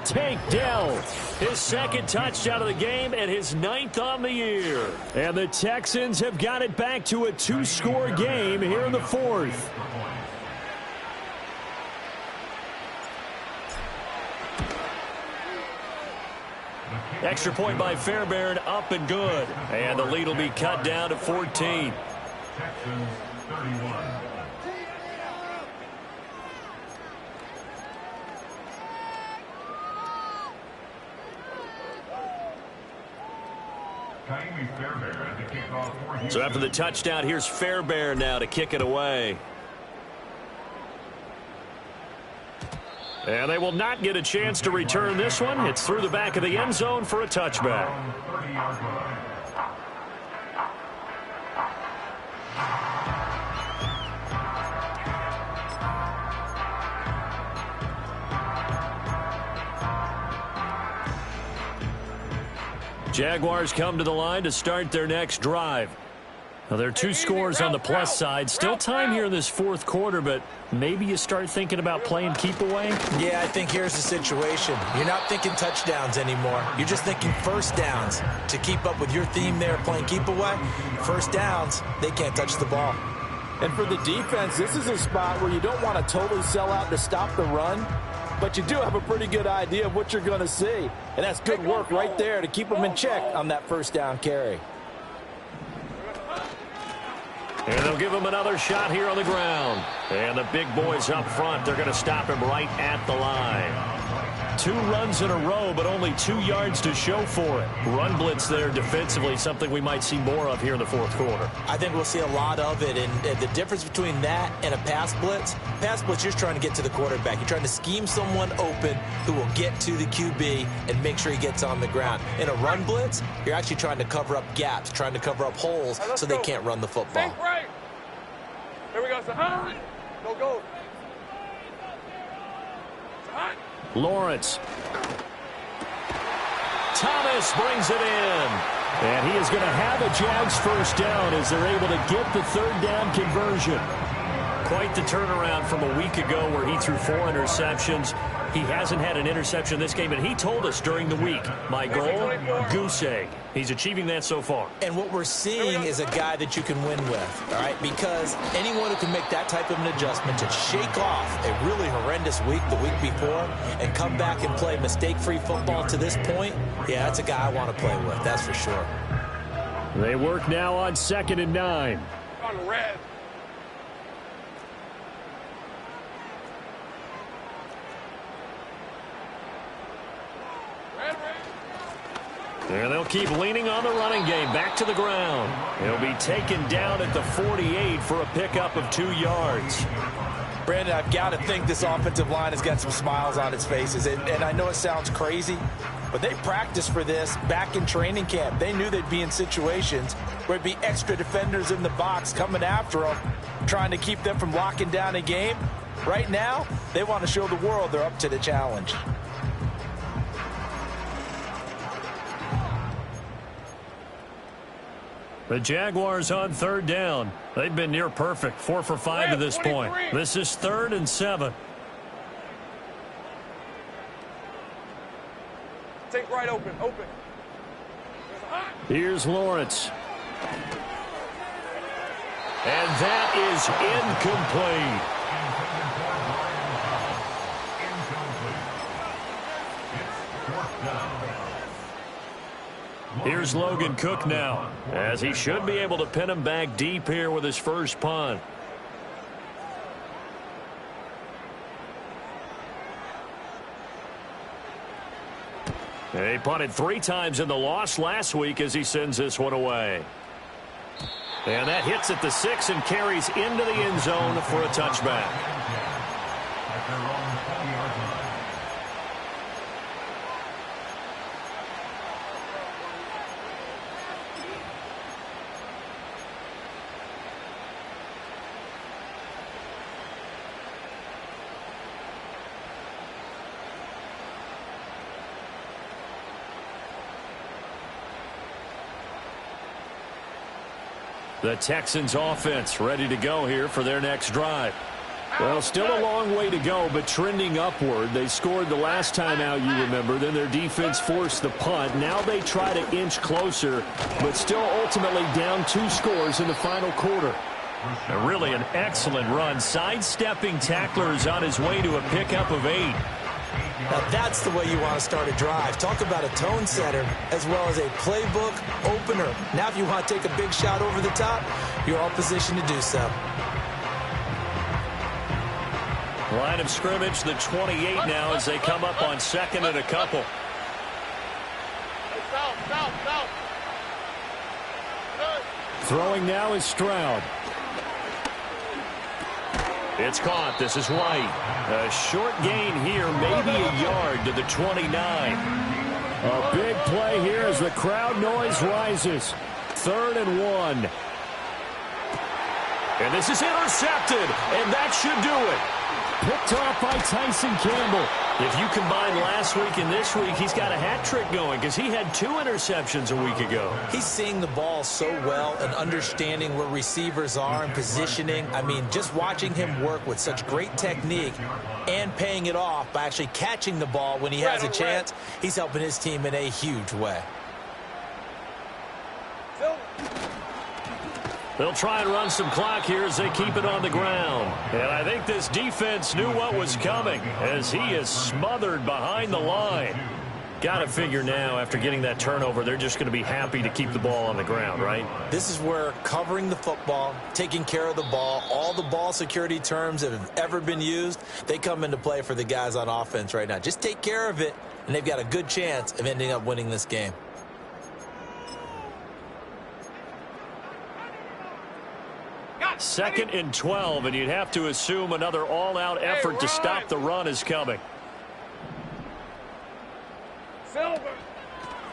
Tank Dell, his 2nd touchdown of the game and his 9th on the year. And the Texans have got it back to a 2-score game here in the 4th. Extra point by Fairbairn, up and good. And the lead will be cut down to 14. Texans 31. So after the touchdown, here's Fairbairn now to kick it away. And they will not get a chance to return this one. It's through the back of the end zone for a touchback. Jaguars come to the line to start their next drive. Now, there are 2 scores on the plus side. Still time here in this 4th quarter, but maybe you start thinking about playing keep away? Yeah, I think here's the situation. You're not thinking touchdowns anymore. You're just thinking 1st downs. To keep up with your theme there, playing keep away, 1st downs, they can't touch the ball. And for the defense, this is a spot where you don't want to totally sell out to stop the run, but you do have a pretty good idea of what you're going to see. And that's good work right there to keep them in check on that 1st down carry. And they'll give him another shot here on the ground. And the big boys up front, they're going to stop him right at the line. 2 runs in a row, but only 2 yards to show for it. Run blitz there defensively, something we might see more of here in the fourth quarter. I think we'll see a lot of it, and the difference between that and a pass blitz, you're just trying to get to the quarterback. You're trying to scheme someone open who will get to the QB and make sure he gets on the ground. In a run blitz, you're actually trying to cover up gaps, trying to cover up holes so they can't run the football. Think right. Here we go. Sahai. Go. Sahai. Lawrence. Thomas brings it in. And he is going to have a Jags first down as they're able to get the third down conversion. Quite the turnaround from a week ago where he threw 4 interceptions. He hasn't had an interception this game, and he told us during the week, my goal, goose egg. He's achieving that so far. And what we're seeing is a guy that you can win with, all right? Because anyone who can make that type of an adjustment to shake off a really horrendous week the week before and come back and play mistake-free football to this point, yeah, that's a guy I want to play with, that's for sure. They work now on 2nd and 9. On red. And they'll keep leaning on the running game. Back to the ground. He'll be taken down at the 48 for a pickup of 2 yards. Brandon, I've got to think this offensive line has got some smiles on its faces. And I know it sounds crazy, but they practiced for this back in training camp. They knew they'd be in situations where it'd be extra defenders in the box coming after them, trying to keep them from locking down a game. Right now, they want to show the world they're up to the challenge. The Jaguars on 3rd down. They've been near perfect, 4 for 5 to this point. This is 3rd and 7. Take right open. Here's Lawrence. And that is incomplete. Here's Logan Cook now, as he should be able to pin him back deep here with his first punt. He punted 3 times in the loss last week as he sends this one away. And that hits at the 6 and carries into the end zone for a touchback. The Texans offense ready to go here for their next drive. Well, still a long way to go, but trending upward. They scored the last time out, you remember. Then their defense forced the punt. Now they try to inch closer, but still ultimately down 2 scores in the final quarter. And really an excellent run. Sidestepping tacklers on his way to a pickup of 8. Now that's the way you want to start a drive. Talk about a tone setter as well as a playbook opener. Now if you want to take a big shot over the top, you're all positioned to do so. Line of scrimmage, the 28 now as they come up on 2nd and a couple. South. Throwing now is Stroud. It's caught. This is White. A short gain here, maybe a yard to the 29. A big play here as the crowd noise rises. 3rd and 1. And this is intercepted, and that should do it. Picked off by Tyson Campbell. If you combine last week and this week, he's got a hat trick going because he had 2 interceptions a week ago. He's seeing the ball so well and understanding where receivers are and positioning. I mean, just watching him work with such great technique and paying it off by actually catching the ball when he has a chance, he's helping his team in a huge way. They'll try and run some clock here as they keep it on the ground. And I think this defense knew what was coming as he is smothered behind the line. Got to figure now, after getting that turnover, they're just going to be happy to keep the ball on the ground, right? This is where covering the football, taking care of the ball, all the ball security terms that have ever been used, they come into play for the guys on offense right now. Just take care of it, and they've got a good chance of ending up winning this game. Second and 12, and you'd have to assume another all-out effort to stop the run is coming. Silver.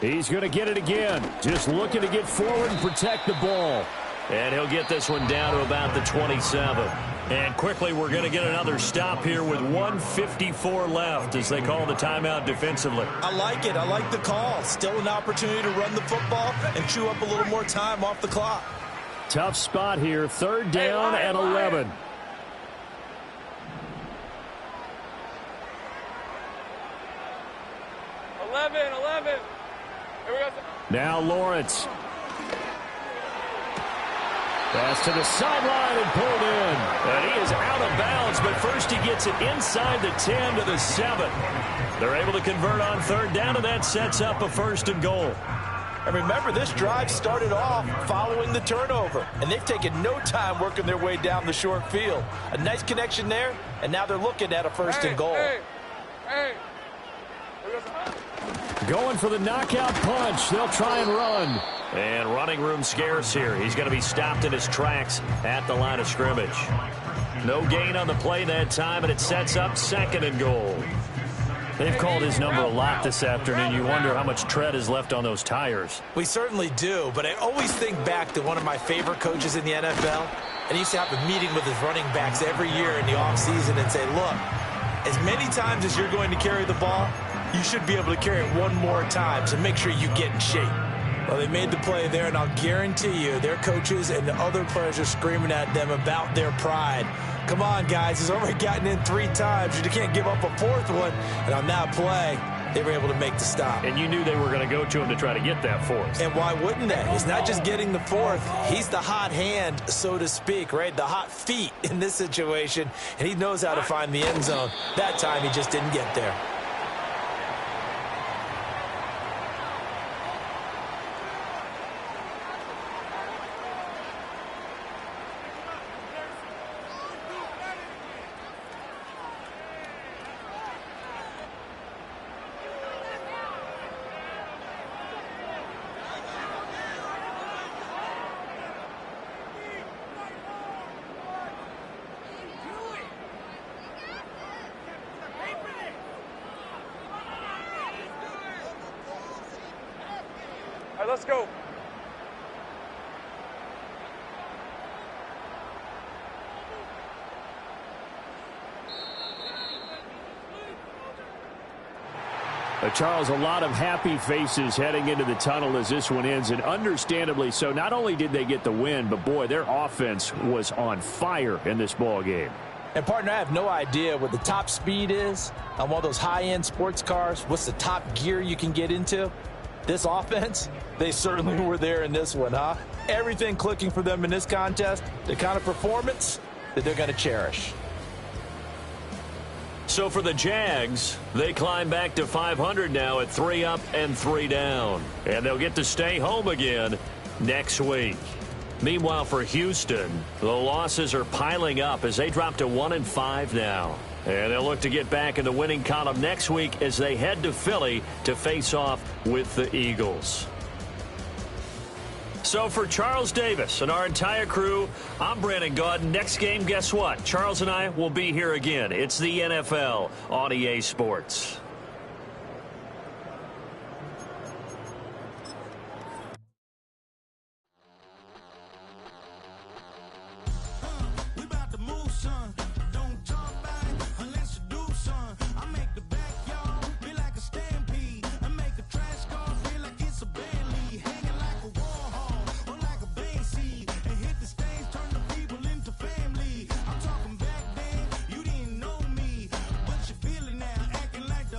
He's going to get it again. Just looking to get forward and protect the ball. And he'll get this one down to about the 27. And quickly we're going to get another stop here with 1:54 left as they call the timeout defensively. I like it. I like the call. Still an opportunity to run the football and chew up a little more time off the clock. Tough spot here. Third down and 11. Here we go. Now Lawrence. Pass to the sideline and pulled in. And he is out of bounds, but first he gets it inside the 10 to the 7. They're able to convert on third down, and that sets up a first and goal. And remember, this drive started off following the turnover, and they've taken no time working their way down the short field. A nice connection there, and now they're looking at a first and goal. Hey. Going for the knockout punch. They'll try and run. And running room scarce here. He's going to be stopped in his tracks at the line of scrimmage. No gain on the play that time, and it sets up second and goal. They've called his number a lot this afternoon. You wonder how much tread is left on those tires. We certainly do, but I always think back to one of my favorite coaches in the NFL. And he used to have a meeting with his running backs every year in the offseason and say, look, as many times as you're going to carry the ball, you should be able to carry it one more time, so make sure you get in shape. Well, they made the play there, and I'll guarantee you their coaches and the other players are screaming at them about their pride. Come on, guys. He's already gotten in 3 times. You can't give up a 4th one. And on that play, they were able to make the stop. And you knew they were going to go to him to try to get that 4th. And why wouldn't they? It's not just getting the 4th. He's the hot hand, so to speak, right? The hot feet in this situation. And he knows how to find the end zone. That time, he just didn't get there. All right, let's go. Charles, a lot of happy faces heading into the tunnel as this one ends, and understandably so. Not only did they get the win, but, boy, their offense was on fire in this ball game. And, partner, I have no idea what the top speed is on one of those high-end sports cars. What's the top gear you can get into? This offense, they certainly were there in this one, huh? Everything clicking for them in this contest, the kind of performance that they're going to cherish. So for the Jags, they climb back to 500 now at 3 up and 3 down. And they'll get to stay home again next week. Meanwhile, for Houston, the losses are piling up as they drop to 1-5 now. And they'll look to get back in the winning column next week as they head to Philly to face off with the Eagles. So for Charles Davis and our entire crew, I'm Brandon Gaudin. Next game, guess what? Charles and I will be here again. It's the NFL on EA Sports. Like the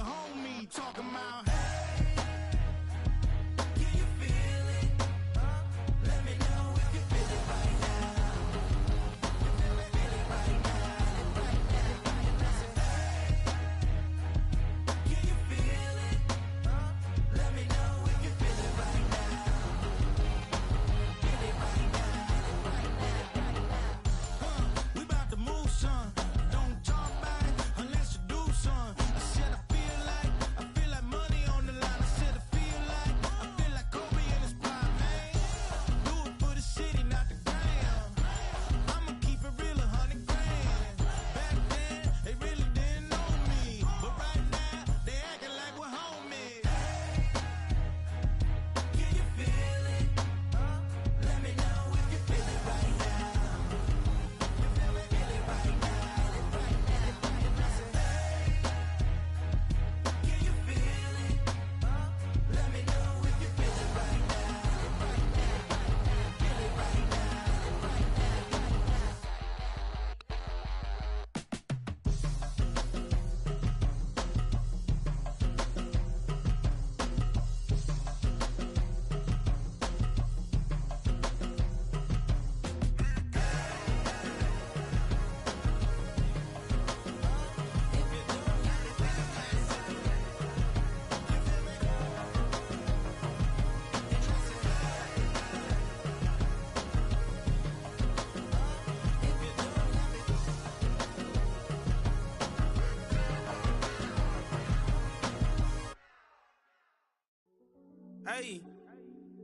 Hey,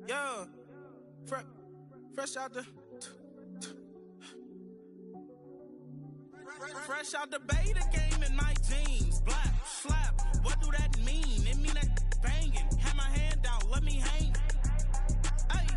yeah, fresh out the beta game in my jeans. Black, slap, what do that mean? It mean that banging. Have my hand out, let me hang. Hey,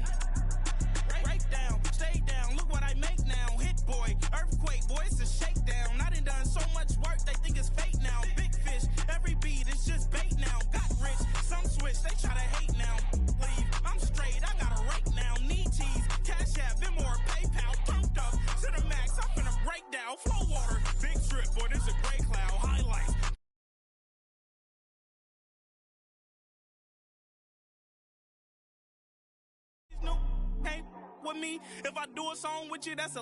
break down, stay down, look what I make now. Hit boy, earthquake, boy, it's a shakedown. I done so much work, they think it's fake now. Big fish, every beat, it's just bait now. Got rich, some switch, they try to hate now. Leave, I'm straight, I got a rake now. Need cheese, cash app, Venmo or PayPal. Turned up, to the max, I'm finna break down. Flow water, big trip, boy, this a gray cloud. Highlights. These new came with me. If I do a song with you, that's a